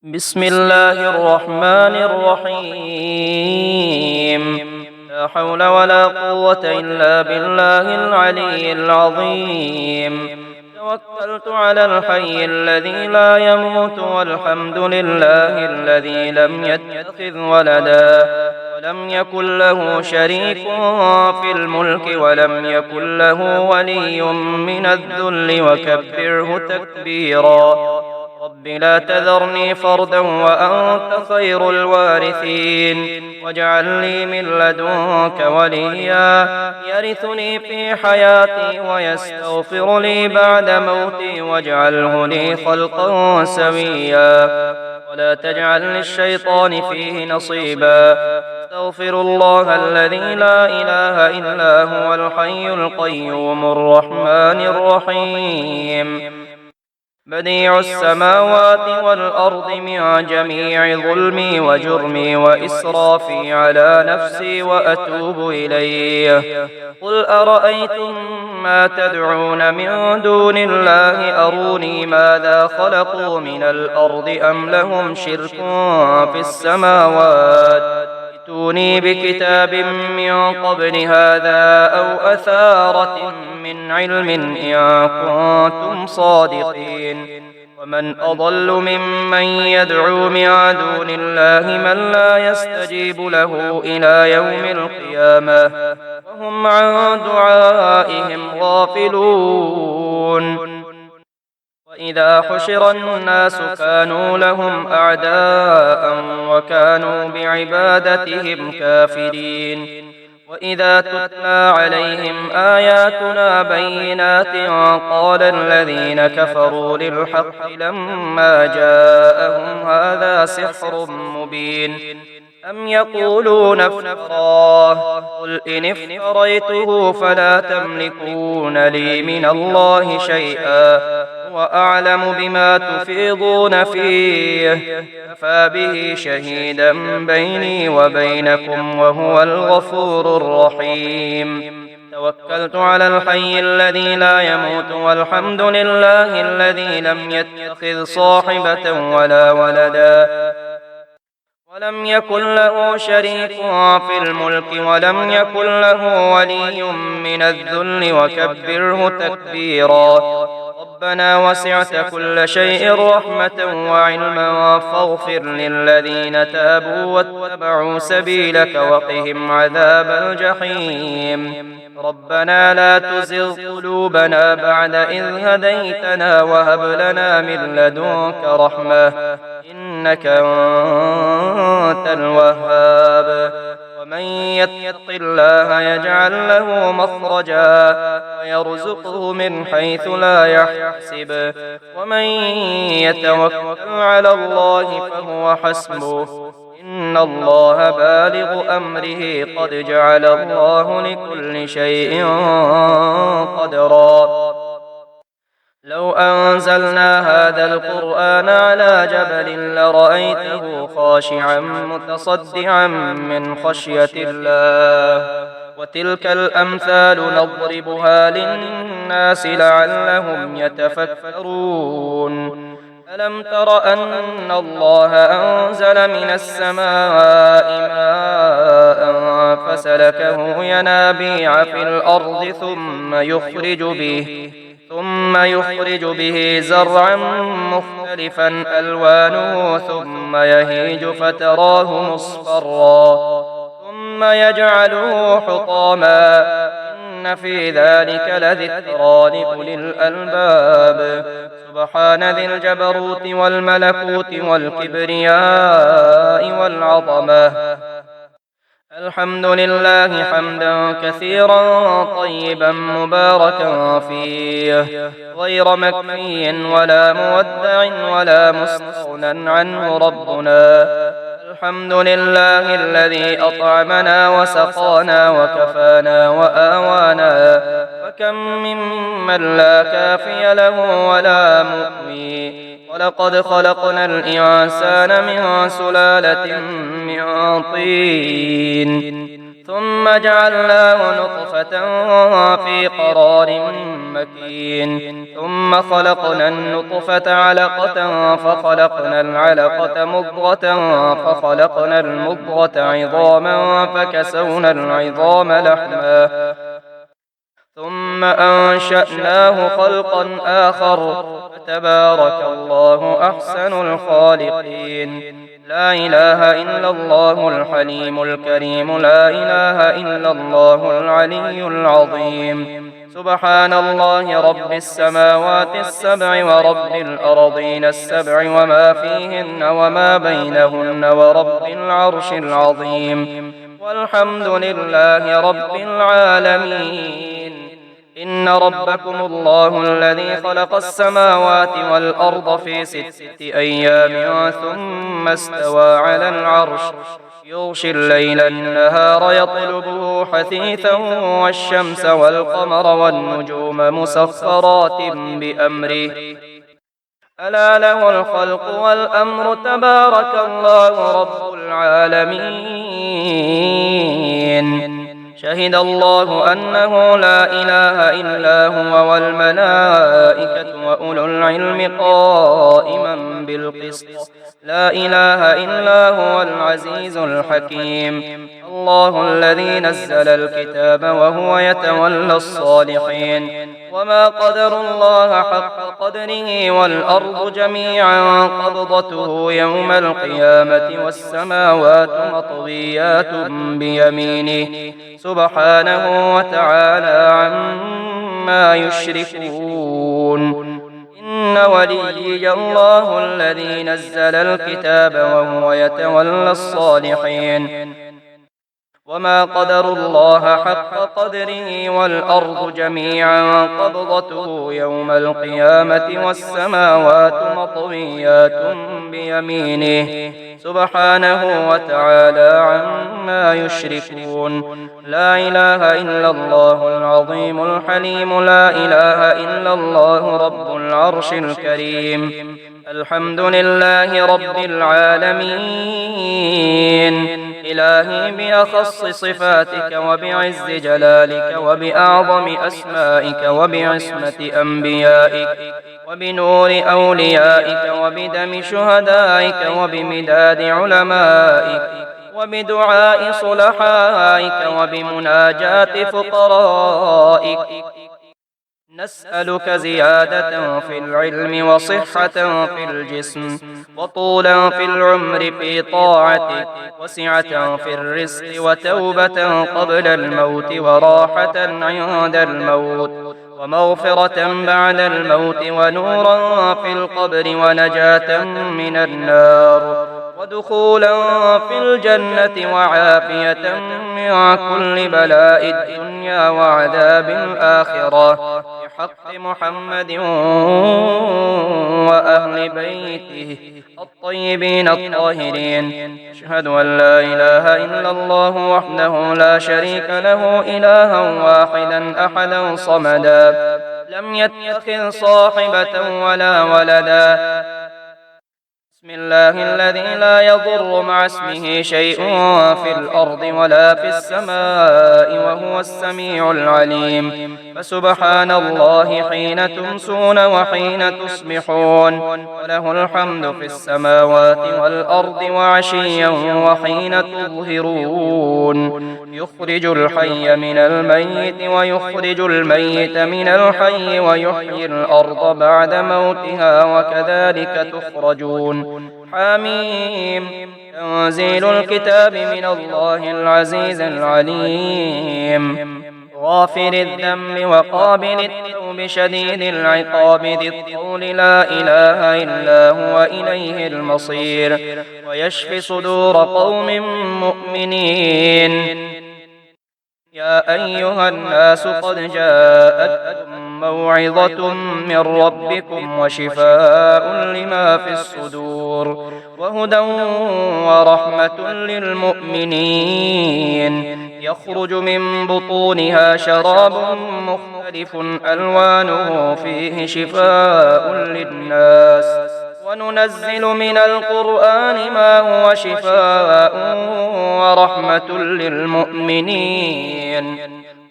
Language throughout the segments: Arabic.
بسم الله الرحمن الرحيم. لا حول ولا قوة إلا بالله العلي العظيم. توكلت على الحي الذي لا يموت والحمد لله الذي لم يتخذ ولدا ولم يكن له شريك في الملك ولم يكن له ولي من الذل وكبره تكبيرا. رب لا تذرني فردا وأنت خير الوارثين واجعل لي من لدنك وليا يرثني في حياتي ويستغفر لي بعد موتي واجعله لي خلقا سويا ولا تجعل للشيطان فيه نصيبا. استغفر الله الذي لا إله إلا هو الحي القيوم الرحمن الرحيم. بديع السماوات والأرض من جميع ظلمي وجرمي وإسرافي على نفسي وأتوب إليه. قل أرأيتم ما تدعون من دون الله أروني ماذا خلقوا من الأرض أم لهم شرك في السماوات ائتوني بكتاب من قبل هذا أو أثارة من علم إن كنتم صادقين. ومن أضل ممن يدعو من دون الله من لا يستجيب له إلى يوم القيامة وهم عن دعائهم غافلون. وإذا حشر الناس كانوا لهم أعداء وكانوا بعبادتهم كافرين. وإذا تتلى عليهم آياتنا بينات قال الذين كفروا للحق لما جاءهم هذا سحر مبين أم يقولون افتراه قل إن افتريته فلا تملكون لي من الله شيئا وأعلم بما تفيضون فيه كفى به شهيدا بيني وبينكم وهو الغفور الرحيم. توكلت على الحي الذي لا يموت والحمد لله الذي لم يتخذ صاحبة ولا ولدا ولم يكن له شريك في الملك ولم يكن له ولي من الذل وكبره تكبيرا. ربنا وسعت كل شيء رحمة وعلما فاغفر للذين تابوا واتبعوا سبيلك وقهم عذاب الجحيم. ربنا لا تزغ قلوبنا بعد إذ هديتنا وهب لنا من لدنك رحمة إنك أنت الوهاب. ومن يتق الله يجعل له مخرجا ويرزقه من حيث لا يحتسب ومن يتوكل على الله فهو حسبه إن الله بالغ أمره قد جعل الله لكل شيء قدرا. لو أنزلنا هذا القرآن على جبل لرأيته خاشعا متصدعا من خشية الله وتلك الأمثال نضربها للناس لعلهم يتفكرون. ألم تر أن الله أنزل من السماء ماء فسلكه ينابيع في الأرض ثم يخرج به زرعا مختلفا ألوانه ثم يهيج فتراه مصفرا ثم يجعله حطاما إن في ذلك لذكرى لأولي الألباب. سبحان ذي الجبروت والملكوت والكبرياء والعظمة. الحمد لله حمدا كثيرا طيبا مباركا فيه غير مكفي ولا مودع ولا مستغنى عنه ربنا. الحمد لله الذي أطعمنا وسقانا وكفانا وآوانا فكم ممن لا كافي له ولا مؤوي. ولقد خلقنا الإنسان من سلالة من طين ثم جعلناه نطفة في قرار مكين ثم خلقنا النطفة علقة فخلقنا العلقة مضغة فخلقنا المضغة عظاما فكسونا العظام لحما ثم أنشأناه خلقا آخر فتبارك الله أحسن الخالقين. لا إله إلا الله الحليم الكريم لا إله إلا الله العلي العظيم. سبحان الله رب السماوات السبع ورب الأرضين السبع وما فيهن وما بينهن ورب العرش العظيم والحمد لله رب العالمين. إن ربكم الله الذي خلق السماوات والأرض في 6 أيام ثم استوى على العرش يغشي الليل النهار يطلبه حثيثا والشمس والقمر والنجوم مسخرات بأمره ألا له الخلق والأمر تبارك الله رب العالمين. شهد الله أنه لا إله إلا هو والملائكة وأولو العلم قائما بالقسط لا إله إلا هو العزيز الحكيم. الله الذي نزل الكتاب وهو يتولى الصالحين وما قدر الله حق قدره والأرض جميعا قبضته يوم القيامة والسماوات مطويات بيمينه سبحانه وتعالى عما يشركون. إن وليي الله الذي نزل الكتاب وهو يتولى الصالحين وما قدر الله حق قدره والأرض جميعا قبضته يوم القيامة والسماوات مطويات بيمينه سبحانه وتعالى عما يشركون. لا إله إلا الله العظيم الحليم لا إله إلا الله رب العرش الكريم. الحمد لله رب العالمين. إلهي بأخص صفاتك وبعز جلالك وبأعظم أسمائك وبعصمة أنبيائك وبنور أوليائك وبدم شهدائك وبمداد علمائك وبدعاء صلحائك وبمناجاة فقرائك نسألك زيادة في العلم وصحة في الجسم وطولا في العمر في طاعتك وسعة في الرزق وتوبة قبل الموت وراحة عند الموت ومغفرة بعد الموت ونورا في القبر ونجاة من النار ودخولا في الجنة وعافية من كل بلاء الدنيا وعذاب الآخرة بحق محمد وأهل بيته الطيبين الطاهرين. أشهد أن لا إله إلا الله وحده لا شريك له إلها واحدا أحدا صمدا لم يتخذ صاحبة ولا ولدا. بسم الله الذي لا يضر مع اسمه شيء في الأرض ولا في السماء وهو السميع العليم. فسبحان الله حين تمسون وحين تصبحون وله الحمد في السماوات والأرض وعشيا وحين تظهرون. يخرج الحي من الميت ويخرج الميت من الحي ويحيي الأرض بعد موتها وكذلك تخرجون. حميم. تنزيل الكتاب من الله العزيز العليم. غافر الذنب وقابل التوب شديد العقاب ذي الطول لا إله إلا هو إليه المصير. ويشفي صدور قوم مؤمنين. يا أيها الناس قد جاءتكم موعظة من ربكم وشفاء لما في الصدور وهدى ورحمة للمؤمنين. يخرج من بطونها شراب مختلف ألوانه فيه شفاء للناس وننزل من القرآن ما هو شفاء ورحمة للمؤمنين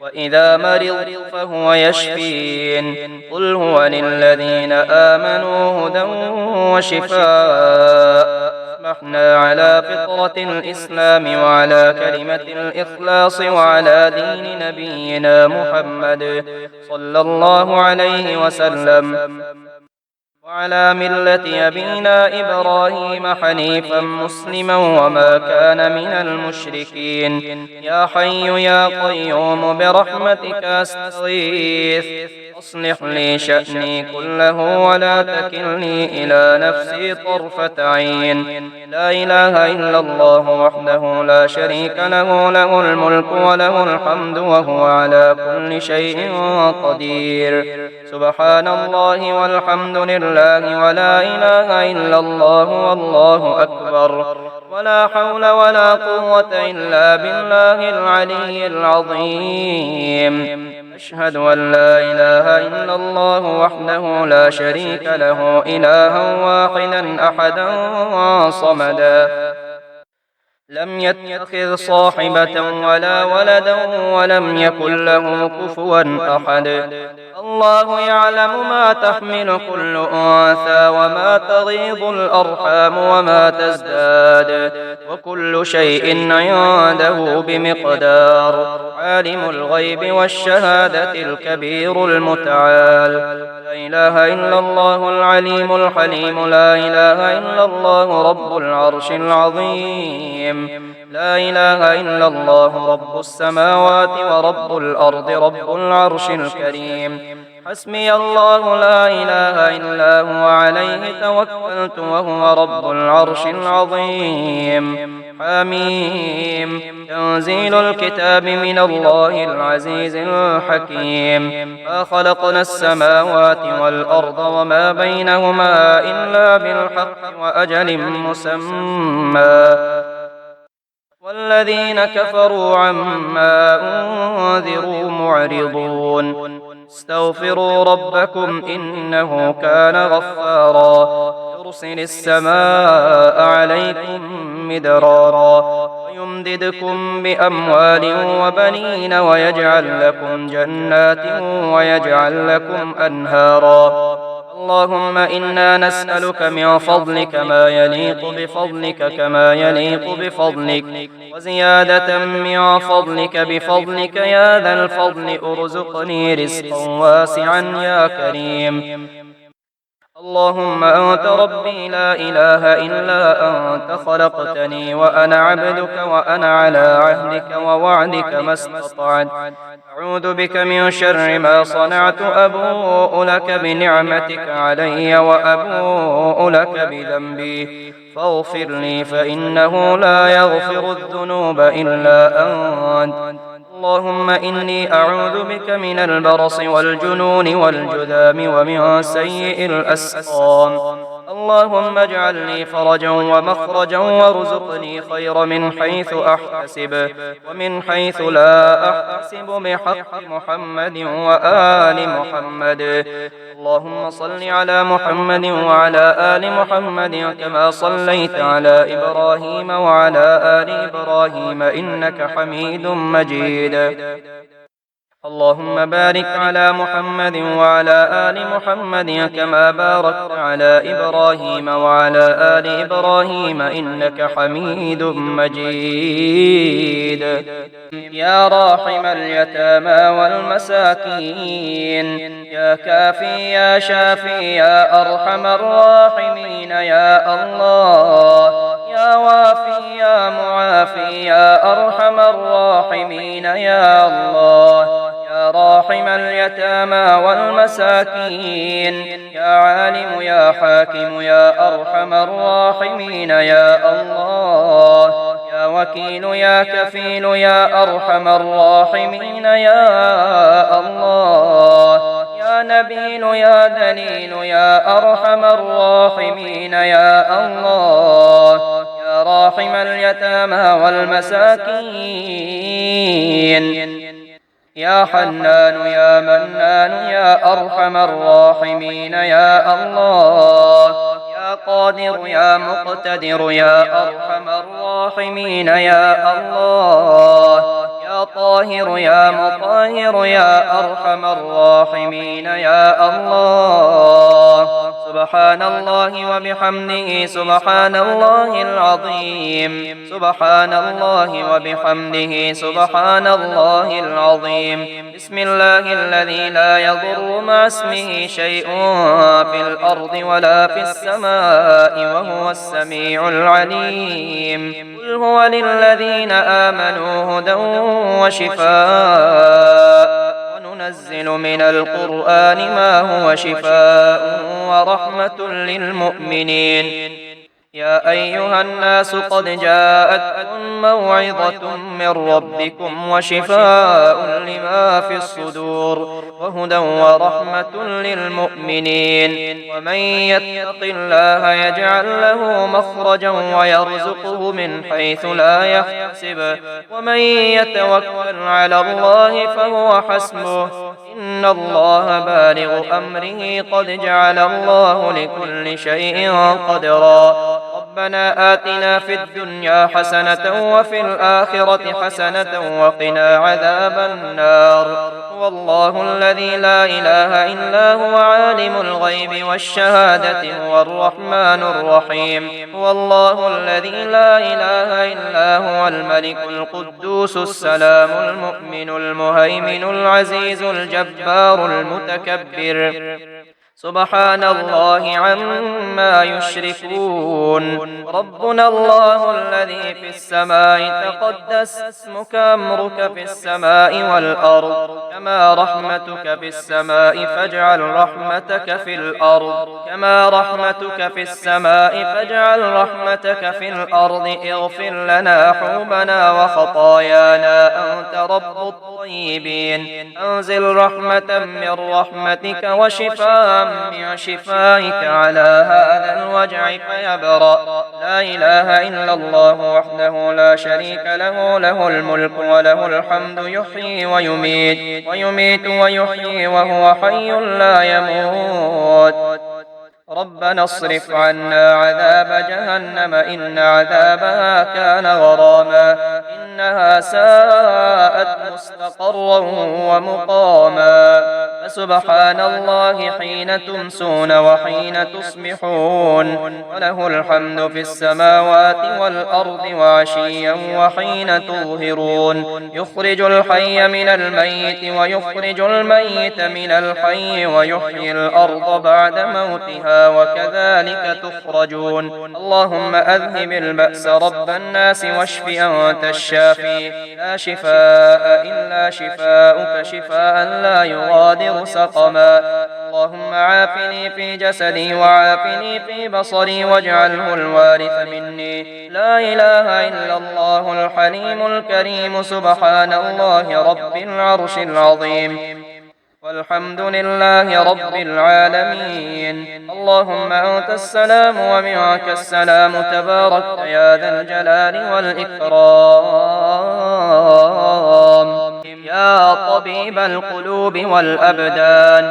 وإذا مرضت فهو يشفين قل هو للذين آمنوا هدى وشفاء. أصبحنا على فطرة الإسلام وعلى كلمة الإخلاص وعلى دين نبينا محمد صلى الله عليه وسلم وعلى ملة أبينا إبراهيم حنيفا مسلما وما كان من المشركين. يا حي يا قيوم برحمتك أستغيث أصلح لي شأني كله ولا تكلني إلى نفسي طرفة عين. لا إله إلا الله وحده لا شريك له له الملك وله الحمد وهو على كل شيء قدير. سبحان الله والحمد لله ولا إله إلا الله والله أكبر ولا حول ولا قوة إلا بالله العلي العظيم. أشهد أن لا إله إلا الله وحده لا شريك له إلها واحدا أحدا صمدا لم يتخذ صاحبة ولا ولدا ولم يكن له كفوا أحد. الله يعلم ما تحمل كل أنثى وما تغيض الأرحام وما تزداد وكل شيء عنده بمقدار. عالم الغيب والشهادة الكبير المتعال. لا إله إلا الله العليم الحليم. لا إله إلا الله رب العرش العظيم. لا إله إلا الله رب السماوات ورب الأرض رب العرش الكريم. حسبي الله لا إله إلا هو عليه توكلت وهو رب العرش العظيم. حميم. تنزيل الكتاب من الله العزيز الحكيم. ما خلقنا السماوات والأرض وما بينهما إلا بالحق وأجل مسمى والذين كفروا عما أنذروا معرضون. استغفروا ربكم إنه كان غفارا يرسل السماء عليكم مدرارا ويمددكم بأموال وبنين ويجعل لكم جنات ويجعل لكم أنهارا. اللهم إنا نسألك من فضلك ما يليق بفضلك كما يليق بفضلك وزيادة من فضلك بفضلك يا ذا الفضل ارزقني رزقا واسعا يا كريم. اللهم أنت ربي لا إله إلا أنت خلقتني وأنا عبدك وأنا على عهدك ووعدك ما استطعت. أعوذ بك من شر ما صنعت. أبوء لك بنعمتك علي وأبوء لك بذنبي فاغفر لي فإنه لا يغفر الذنوب إلا أنت. اللهم إني أعوذ بك من البرص والجنون والجذام ومن سيء الأسقام. اللهم اجعل لي فرجا ومخرجا وارزقني خير من حيث أحتسب ومن حيث لا أحتسب بحق محمد وآل محمد. اللهم صل على محمد وعلى آل محمد كما صليت على إبراهيم وعلى آل إبراهيم إنك حميد مجيد. اللهم بارك على محمد وعلى آل محمد كما باركت على إبراهيم وعلى آل إبراهيم إنك حميد مجيد. يا راحم اليتامى والمساكين يا كافي يا شافي يا أرحم الراحمين يا الله يا وافي يا معافي يا أرحم الراحمين يا الله يا راحم اليتامى والمساكين يا عالم يا حاكم يا أرحم الراحمين يا الله يا وكيل يا كفيل يا أرحم الراحمين يا الله يا نبيل يا دليل يا أرحم الراحمين يا الله يا راحم اليتامى والمساكين يا حنان يا منان يا أرحم الراحمين يا الله يا يا قادر يا مقتدر يا أرحم الراحمين يا الله، يا طاهر يا مطهر يا أرحم الراحمين يا الله. سبحان الله وبحمده سبحان الله العظيم، سبحان الله وبحمده سبحان الله العظيم. بسم الله الذي لا يضر مع اسمه شيء في الأرض ولا في السماء وهو السميع العليم. قل هو للذين آمنوا هدى وشفاء، وننزل من القرآن ما هو شفاء ورحمة للمؤمنين. يا أيها الناس قد جاءتكم موعظة من ربكم وشفاء لما في الصدور وهدى ورحمة للمؤمنين. ومن يتق الله يجعل له مخرجا ويرزقه من حيث لا يحتسب، ومن يتوكل على الله فهو حسبه، إن الله بالغ أمره قد جعل الله لكل شيء قدرا. ربنا آتنا في الدنيا حسنة وفي الآخرة حسنة وقنا عذاب النار. هو الله الذي لا إله إلا هو عالم الغيب والشهادة هو الرحمن الرحيم. هو الله الذي لا إله إلا هو الملك القدوس السلام المؤمن المهيمن العزيز الجبار المتكبر. سبحان الله عما يشركون. ربنا الله الذي في السماء تقدس اسمك أمرك في السماء والأرض، كما رحمتك في السماء فاجعل رحمتك في الأرض، كما رحمتك في السماء فاجعل رحمتك في الأرض. اغفر لنا حوبنا وخطايانا أنت رب الطيبين. أنزل رحمة من رحمتك وشفاء من شفائك على هذا الوجع فيبرأ. لا إله إلا الله وحده لا شريك له، له الملك وله الحمد يحيي ويميت ويحيي وهو حي لا يموت. ربنا اصرف عنا عذاب جهنم إن عذابها كان غراما، إنها ساءت مستقرا ومقاما. فسبحان الله حين تمسون وحين تصبحون، وله الحمد في السماوات والأرض وعشيا وحين تظهرون. يخرج الحي من الميت ويخرج الميت من الحي ويحيي الأرض بعد موتها وكذلك تخرجون. اللهم أذهب البأس رب الناس واشف أنت الشافي، لا شفاء إلا شفاؤك شفاء لا يغادر سقما. اللهم عافني في جسدي وعافني في بصري واجعله الوارث مني. لا إله إلا الله الحليم الكريم. سبحان الله رب العرش العظيم، والحمد لله رب العالمين. اللهم أنت السلام ومنك السلام، تباركت يا ذا الجلال والإكرام. يا طبيب القلوب والأبدان،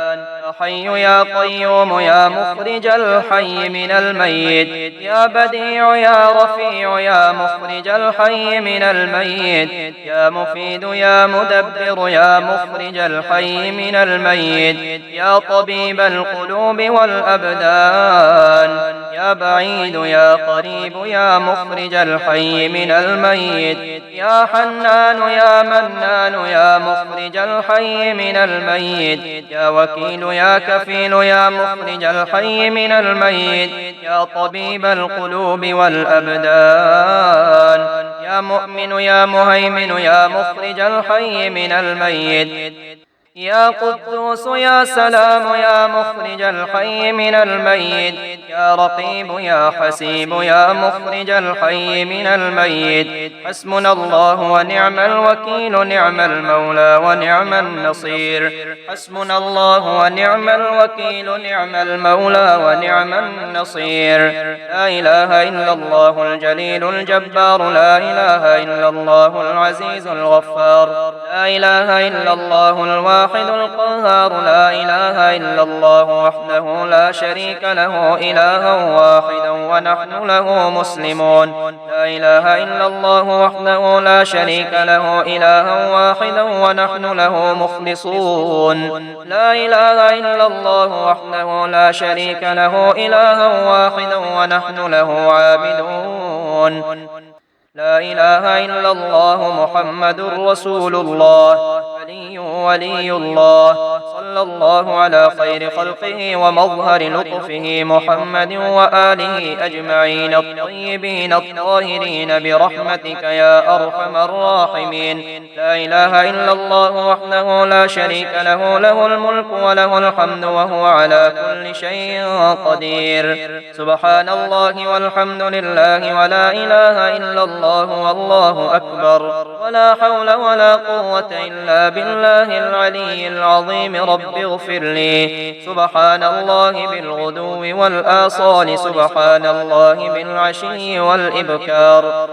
يا حي يا قيوم يا مخرج الحي من الميت، يا بديع يا رفيع يا مخرج الحي من الميت، يا مفيد يا مدبر يا مخرج الحي من الميت. يا طبيب القلوب والأبدان، يا بعيد يا قريب يا مخرج الحي من الميت. يا حنان يا منان يا مخرج الحي من الميت. يا وكيل يا كفيل يا مخرج الحي من الميت. يا طبيب القلوب والأبدان، يا مؤمن يا مهيمن يا مخرج الحي من الميت. يا قدوس يا سلام يا مخرج الحي من الميت. يا رقيب يا حسيب يا مخرج الحي من الميت. حسبنا الله ونعم الوكيل، نعم المولى ونعم النصير. حسبنا الله ونعم الوكيل، نعم المولى ونعم النصير. لا إله إلا الله الجليل الجبار، لا إله إلا الله العزيز الغفار، لا إله إلا الله الواحد الواحد القهار لا إله إلا الله وحده لا شريك له إلها واحدا ونحن له مسلمون لا إله إلا الله وحده لا شريك له إلها واحدا ونحن له مخلصون لا إله إلا الله وحده لا شريك له إلها واحدا ونحن له عابدون لا إله إلا الله محمد رسول الله ولي الله صلى الله على خير خلقه ومظهر لطفه محمد وآله أجمعين الطيبين الطاهرين برحمتك يا أرحم الراحمين لا إله إلا الله وحده لا شريك له له الملك وله الحمد وهو على كل شيء قدير سبحان الله والحمد لله ولا إله إلا الله والله أكبر ولا حول ولا قوة إلا بالله العلي العظيم رب اغفر لي سبحان الله بالغدو والآصال سبحان الله بالعشي والإبكار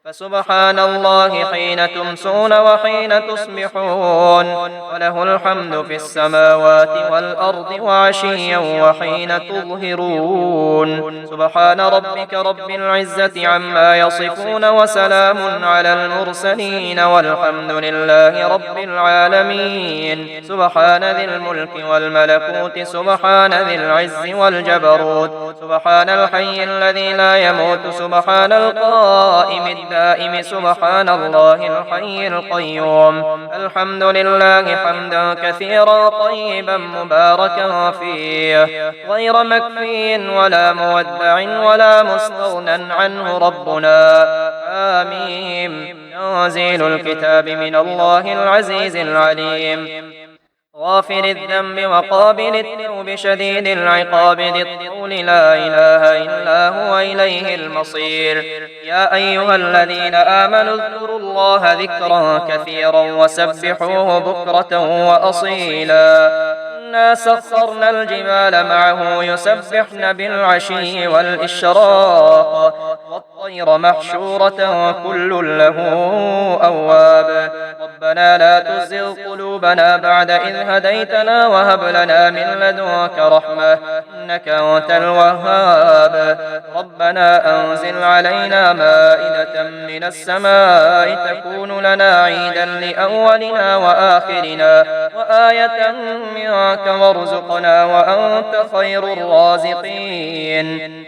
فسبحان الله حين تمسون وحين تصبحون وله الحمد في السماوات والأرض وعشيا وحين تظهرون سبحان ربك رب العزة عما يصفون وسلام على المرسلين والحمد لله رب العالمين سبحان ذي الملك والملكوت سبحان ذي العز والجبروت سبحان الحي الذي لا يموت سبحان القائم الدائم سبحان الله الحي القيوم الحمد لله حمدا كثيرا طيبا مباركا فيه غير مكفي ولا مودع ولا مستغنى عنه ربنا آمين تنزيل الكتاب من الله العزيز العليم غافر الذنب وقابل التوب شديد العقاب ذي الطول لا إله إلا هو إليه المصير يا أيها الذين آمنوا اذكروا الله ذكرا كثيرا وسبحوه بكرة وأصيلا إنا سخرنا الجبال معه يسبحن بالعشي والإشراق والطير محشورة كل له أواب ربنا لا تزغ قلوبنا بعد إذ هديتنا وهب لنا من لدنك رحمة إنك أنت الوهاب ربنا أنزل علينا مائدة من السماء تكون لنا عيدا لأولنا وآخرنا وآية منك وارزقنا وأنت خير الرازقين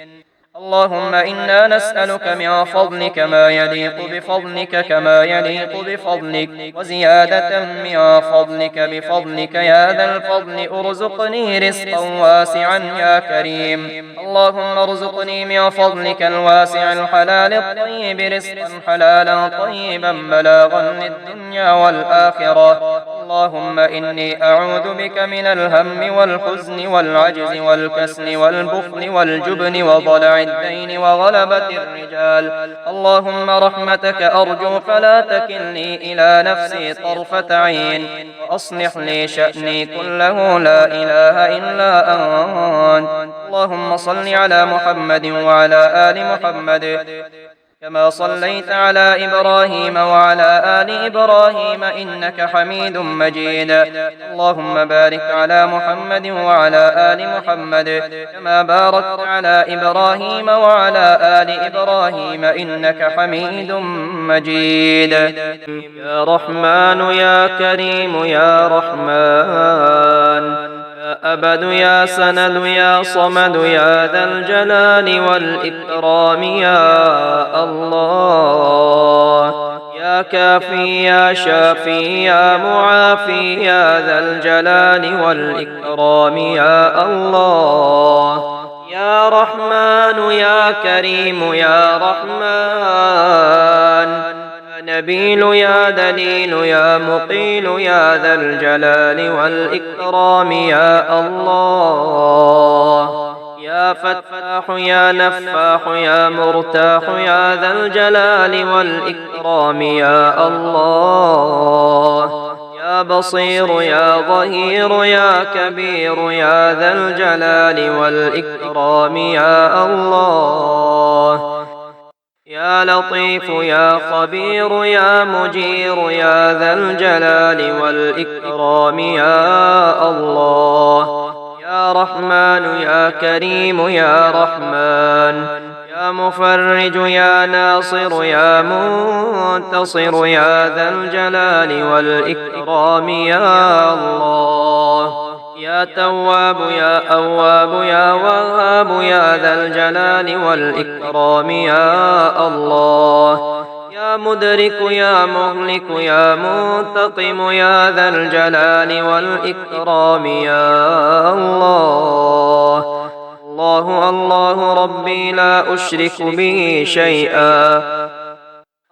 اللهم إنا نسألك من فضلك ما يليق بفضلك كما يليق بفضلك وزيادة من فضلك بفضلك يا ذا الفضل ارزقني رزقا واسعا يا كريم اللهم ارزقني من فضلك الواسع الحلال الطيب رزقا حلالا طيبا بلاغا للدنيا والآخرة اللهم إني أعوذ بك من الهم والحزن والعجز والكسل والبخل والجبن وضلع الدين وغلبة الرجال اللهم رحمتك أرجو فلا تكلني إلى نفسي طرفة عين وأصلح لي شأني كله لا إله إلا أنت اللهم صل على محمد وعلى آل محمد كما صليت على إبراهيم وعلى آل إبراهيم إنك حميد مجيد اللهم بارك على محمد وعلى آل محمد كما باركت على إبراهيم وعلى آل إبراهيم إنك حميد مجيد يا رحمن يا كريم يا رحمن يا أبد يا سند يا صمد يا ذا الجلال والإكرام يا الله يا كافي يا شافي يا معافي يا ذا الجلال والإكرام يا الله يا رحمن يا كريم يا رحمن نبيل يا دليل يا مقيل يا ذا الجلال والإكرام يا الله يا فتاح يا نفاح يا مرتاح يا ذا الجلال والإكرام يا الله يا بصير يا ظهير يا كبير يا ذا الجلال والإكرام يا الله يا لطيف يا خبير يا مجير يا ذا الجلال والإكرام يا الله. يا رحمن يا كريم يا رحمن، يا مفرج يا ناصر يا منتصر يا ذا الجلال والإكرام يا الله. يا تواب يا أواب يا وهاب يا ذا الجلال والإكرام يا الله. يا مدرك يا مهلك يا منتقم يا ذا الجلال والإكرام يا الله. الله الله ربي لا أشرك به شيئا،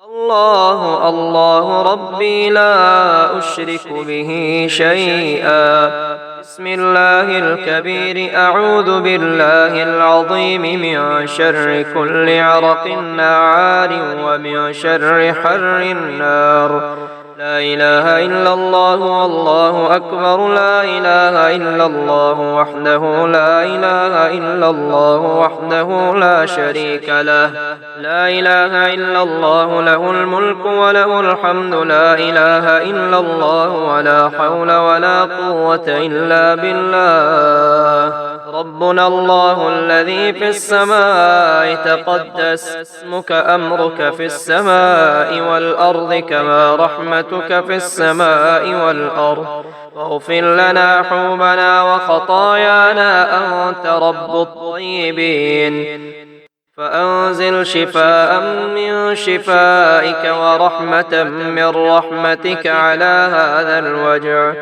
الله الله ربي لا أشرك به شيئا. بسم الله الكبير أعوذ بالله العظيم من شر كل عرق نعار ومن شر حر النار. لا إله إلا الله والله أكبر، لا إله إلا الله وحده لا إله إلا الله وحده لا شريك له، لا إله إلا الله له الملك وله الحمد، لا إله إلا الله ولا حول ولا قوة إلا بالله. ربنا الله الذي في السماء تقدس اسمك، أمرك في السماء والأرض كما رحمتك في السماء والأرض. واغفر لنا حوبنا وخطايانا أنت رب الطيبين. فأنزل شفاء من شفائك ورحمة من رحمتك على هذا الوجع.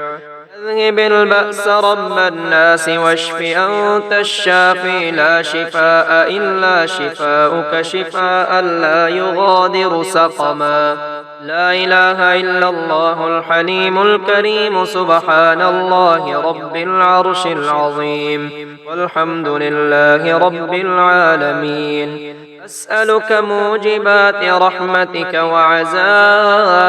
اذهب البأس رب الناس واشف أنت الشافي، لا شفاء إلا شفاؤك شفاء لا يغادر سقما. لا إله إلا الله الحليم الكريم، سبحان الله رب العرش العظيم، والحمد لله رب العالمين. أسألك موجبات رحمتك وعزائم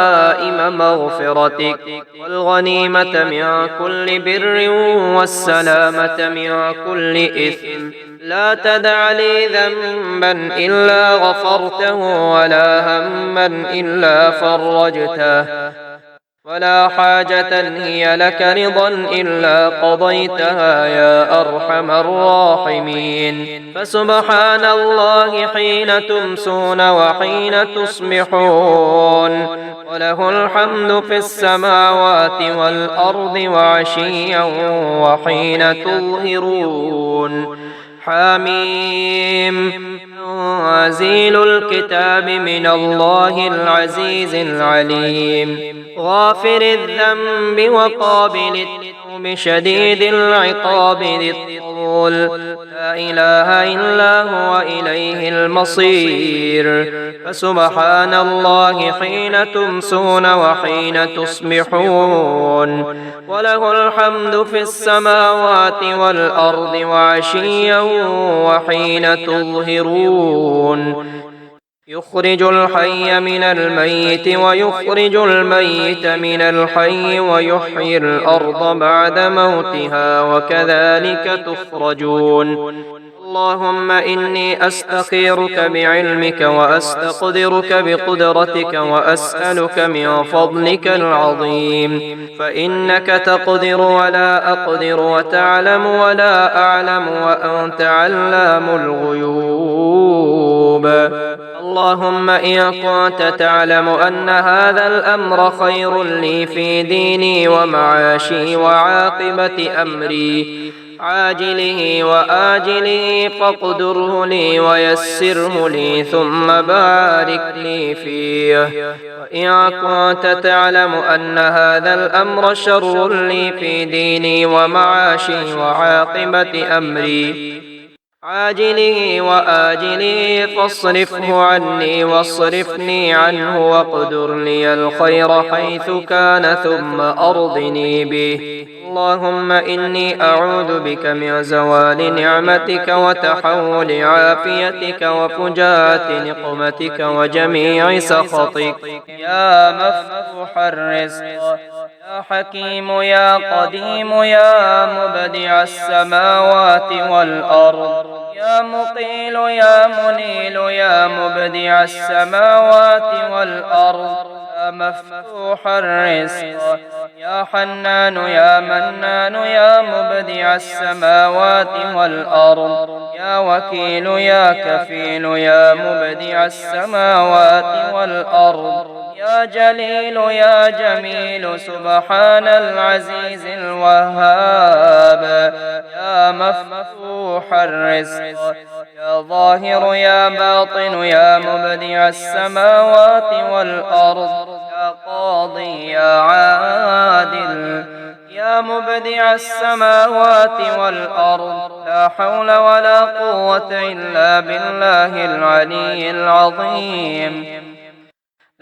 مغفرتك والغنيمة من كل بر والسلامة من كل إثم. لا تدع لي ذنبا إلا غفرته ولا هما إلا فرجته ولا حاجة هي لك رضا إلا قضيتها يا أرحم الراحمين. فسبحان الله حين تمسون وحين تصبحون، وله الحمد في السماوات والأرض وعشيا وحين تظهرون. حميم. تنزيل الكتاب من الله العزيز العليم، غافر الذنب وقابل التوب شديد العقاب ذي الطول. لا إله إلا هو إليه المصير. فسبحان الله حين تمسون وحين تصبحون، وله الحمد في السماوات والأرض وعشيا وحين تظهرون. يخرج الحي من الميت ويخرج الميت من الحي ويحيي الأرض بعد موتها وكذلك تخرجون. اللهم إني أستخيرك بعلمك وأستقدرك بقدرتك وأسألك من فضلك العظيم، فإنك تقدر ولا أقدر وتعلم ولا أعلم وأنت علام الغيوب. اللهم إن كنت تعلم أن هذا الأمر خير لي في ديني ومعاشي وعاقبة أمري عاجله وآجله فاقدره لي ويسره لي ثم بارك لي فيه. وإن كنت تعلم أن هذا الأمر شر لي في ديني ومعاشي وعاقبة أمري عاجله وآجله فاصرفه عني واصرفني عنه واقدر لي الخير حيث كان ثم أرضني به. اللهم إني أعوذ بك من زوال نعمتك وتحول عافيتك وفجاءة نقمتك وجميع سخطك. يا مفتوح الرزق يا حكيم يا قديم يا مبدع السماوات والأرض يا مقيل يا منيل يا مبدع السماوات والأرض يا مفتوح الرزق يا حنان يا منان يا مبدع السماوات والأرض يا وكيل يا كفيل يا مبدع السماوات والأرض يا جليل يا جميل سبحان العزيز الوهاب يا مفتوح الرزق يا ظاهر يا باطن يا مبدع السماوات والأرض يا قاضي يا عادل يا مبدع السماوات والأرض لا حول ولا قوة إلا بالله العلي العظيم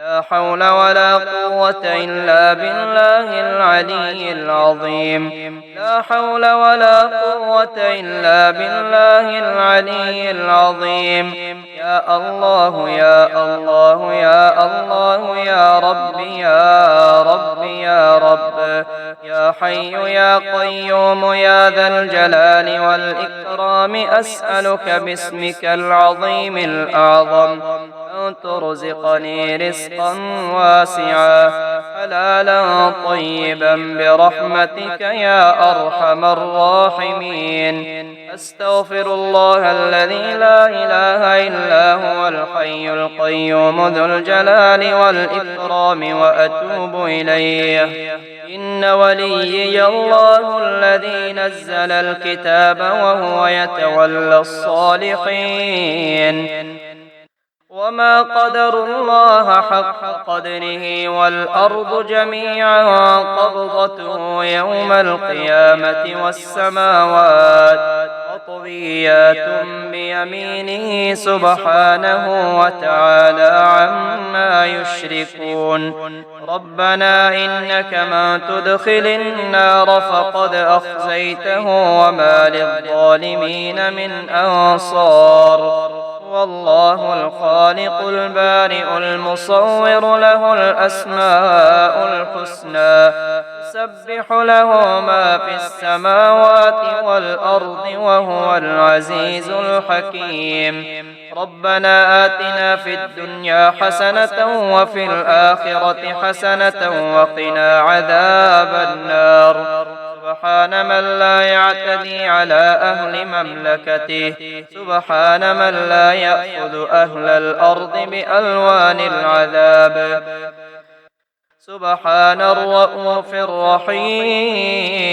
لا حول ولا قوة إلا بالله العلي العظيم لا حول ولا قوة إلا بالله العلي العظيم يا الله يا الله يا الله يا رب يا رب يا رب يا حي يا قيوم يا ذا الجلال والإكرام أسألك باسمك العظيم الأعظم أن ترزقني رزقا واسعا حلالا طيبا برحمتك يا أرحم الراحمين أستغفر الله الذي لا إله إلا هو الحي القيوم ذو الجلال والإكرام وأتوب إليه إن وليي الله الذي نزل الكتاب وهو يتولى الصالحين وما قدر الله حق قدره والأرض جميعا قبضته يوم القيامة والسماوات مطويات بيمينه سبحانه وتعالى عما يشركون ربنا إنك من تدخل النار فقد أخزيته وما للظالمين من أنصار والله الخالق البارئ المصور له الأسماء الحسنى يسبح له ما في السماوات والأرض وهو العزيز الحكيم ربنا آتنا في الدنيا حسنة وفي الآخرة حسنة وقنا عذاب النار سبحان من لا يعتدي على أهل مملكته سبحان من لا يأخذ أهل الأرض بألوان العذاب سبحان الرؤوف الرحيم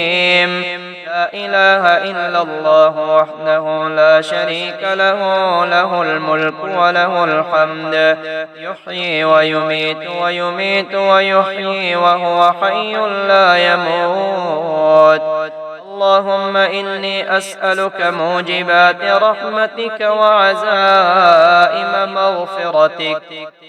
لا إله إلا الله وحده لا شريك له له الملك وله الحمد يحيي ويميت ويميت ويحيي وهو حي لا يموت اللهم إني أسألك موجبات رحمتك وعزائم مغفرتك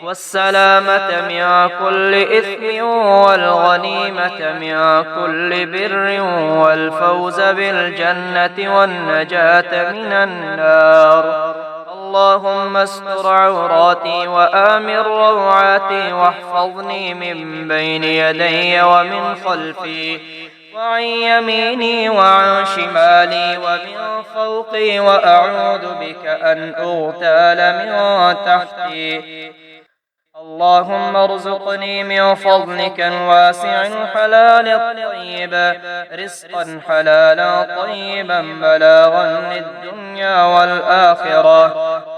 والسلامة من كل إثم والغنيمة من كل بر والفوز بالجنة والنجاة من النار اللهم استر عوراتي وآمن روعاتي واحفظني من بين يدي ومن خلفي وعن يميني وعن شمالي ومن فوقي وأعوذ بك أن أغتال من تحتي اللهم ارزقني من فضلك الواسع الحلال الطيب رزقا حلالا طيبا بلاغا للدنيا والآخرة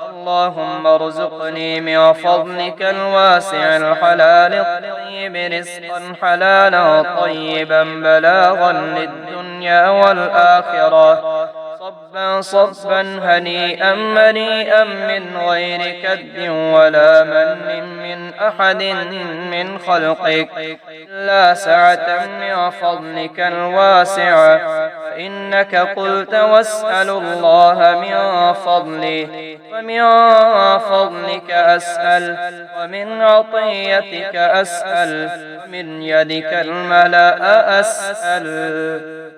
اللهم ارزقني من فضلك الواسع الحلال الطيب رزقا حلالا طيبا بلاغا للدنيا والآخرة صبا صبا هنيئا مريئا من غير كد ولا من أحد من خلقك لا سعة من فضلك الواسع فإنك قلت واسأل الله من فضله ومن فضلك أسأل ومن عطيتك أسأل من يدك الملأ أسأل